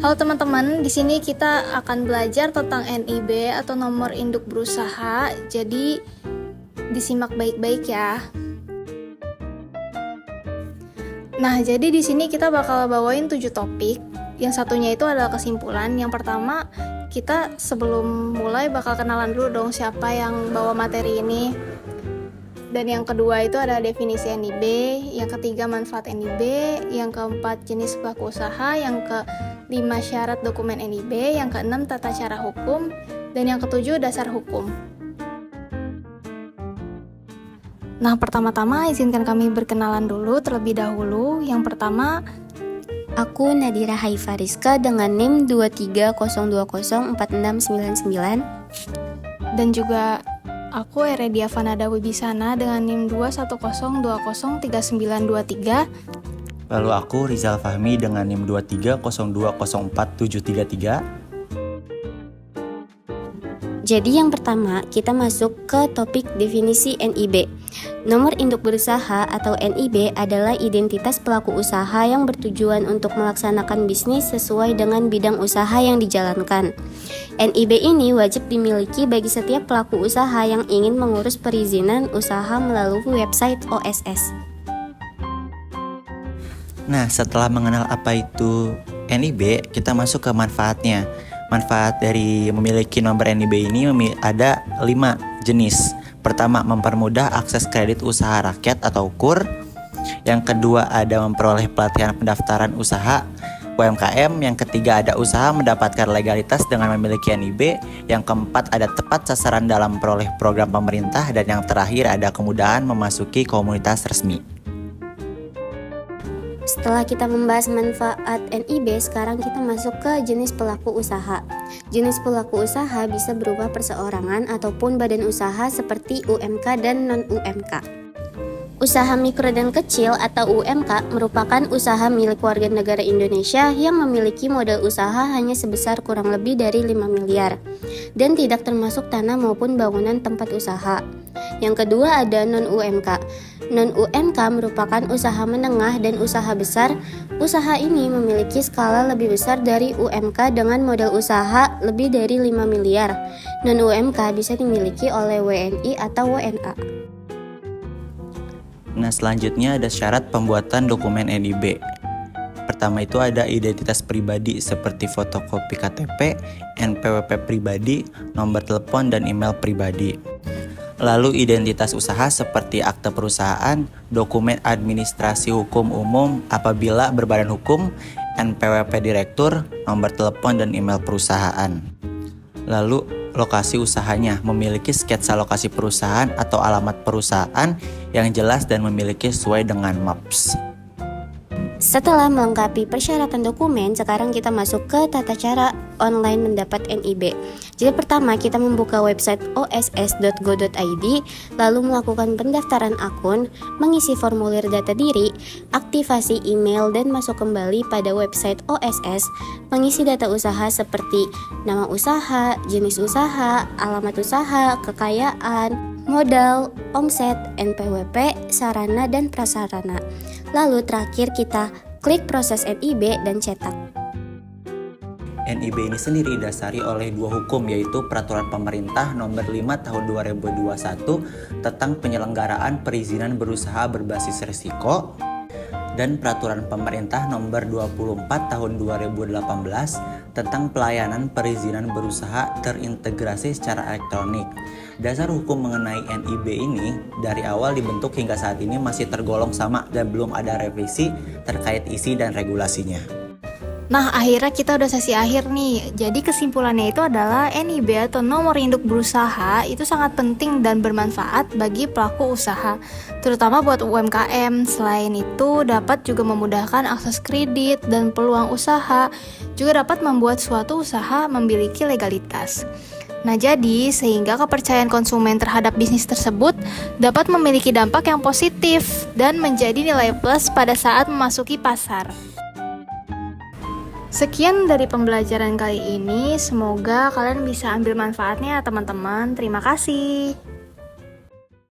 Halo teman-teman, di sini kita akan belajar tentang NIB atau nomor induk berusaha. Jadi disimak baik-baik ya. Nah, jadi di sini kita bakal bawain 7 topik. Yang satunya itu adalah kesimpulan. Yang pertama, kita sebelum mulai bakal kenalan dulu dong siapa yang bawa materi ini. Dan yang kedua itu ada definisi NIB, yang ketiga manfaat NIB, yang keempat jenis pelaku usaha, yang kelima syarat dokumen NIB, yang keenam tata cara hukum, dan yang ketujuh dasar hukum. Nah, pertama-tama izinkan kami berkenalan dulu terlebih dahulu. Yang pertama, aku Nadira Haifariska dengan NIM 230204699. Dan juga aku Eredia Vanada Wibisana dengan NIM 210203923. Lalu aku Rizal Fahmi dengan NIM 230204733. Jadi yang pertama, kita masuk ke topik definisi NIB. Nomor induk berusaha atau NIB adalah identitas pelaku usaha yang bertujuan untuk melaksanakan bisnis sesuai dengan bidang usaha yang dijalankan. NIB ini wajib dimiliki bagi setiap pelaku usaha yang ingin mengurus perizinan usaha melalui website OSS. Nah, setelah mengenal apa itu NIB, kita masuk ke manfaatnya. Manfaat dari memiliki nomor NIB ini ada 5 jenis. Pertama, mempermudah akses kredit usaha rakyat atau KUR. Yang kedua, ada memperoleh pelatihan pendaftaran usaha UMKM. Yang ketiga, ada usaha mendapatkan legalitas dengan memiliki NIB. Yang keempat, ada tepat sasaran dalam memperoleh program pemerintah. Dan yang terakhir, ada kemudahan memasuki komunitas resmi. Setelah kita membahas manfaat NIB, sekarang kita masuk ke jenis pelaku usaha. Jenis pelaku usaha bisa berupa perseorangan ataupun badan usaha seperti UMK dan non-UMK. Usaha mikro dan kecil atau UMK merupakan usaha milik warga negara Indonesia yang memiliki modal usaha hanya sebesar kurang lebih dari 5 miliar dan tidak termasuk tanah maupun bangunan tempat usaha. Yang kedua ada non-UMK. Non-UMK merupakan usaha menengah dan usaha besar. Usaha ini memiliki skala lebih besar dari UMK dengan modal usaha lebih dari 5 miliar. Non-UMK bisa dimiliki oleh WNI atau WNA. Nah, selanjutnya ada syarat pembuatan dokumen NIB. Pertama itu ada identitas pribadi seperti fotokopi KTP, NPWP pribadi, nomor telepon, dan email pribadi. Lalu identitas usaha seperti akte perusahaan, dokumen administrasi hukum umum apabila berbadan hukum, NPWP direktur, nomor telepon, dan email perusahaan. Lalu lokasi usahanya, memiliki sketsa lokasi perusahaan atau alamat perusahaan yang jelas dan memiliki sesuai dengan MAPS. Setelah melengkapi persyaratan dokumen, sekarang kita masuk ke tata cara online mendapat NIB. Jadi pertama kita membuka website oss.go.id, lalu melakukan pendaftaran akun, mengisi formulir data diri, aktivasi email dan masuk kembali pada website OSS, mengisi data usaha seperti nama usaha, jenis usaha, alamat usaha, kekayaan, modal, omset, NPWP, sarana dan prasarana. Lalu terakhir kita klik proses NIB dan cetak. NIB ini sendiri didasari oleh 2 hukum, yaitu Peraturan Pemerintah Nomor 5 Tahun 2021 tentang penyelenggaraan perizinan berusaha berbasis risiko dan Peraturan Pemerintah Nomor 24 Tahun 2018 tentang pelayanan perizinan berusaha terintegrasi secara elektronik. Dasar hukum mengenai NIB ini dari awal dibentuk hingga saat ini masih tergolong sama dan belum ada revisi terkait isi dan regulasinya. nah akhirnya kita udah sesi akhir nih. Jadi kesimpulannya itu adalah NIB atau nomor induk berusaha itu sangat penting dan bermanfaat bagi pelaku usaha, terutama buat UMKM. Selain itu dapat juga memudahkan akses kredit dan peluang usaha, juga dapat membuat suatu usaha memiliki legalitas. Nah, jadi sehingga kepercayaan konsumen terhadap bisnis tersebut dapat memiliki dampak yang positif dan menjadi nilai plus pada saat memasuki pasar. Sekian dari pembelajaran kali ini, semoga kalian bisa ambil manfaatnya teman-teman. Terima kasih.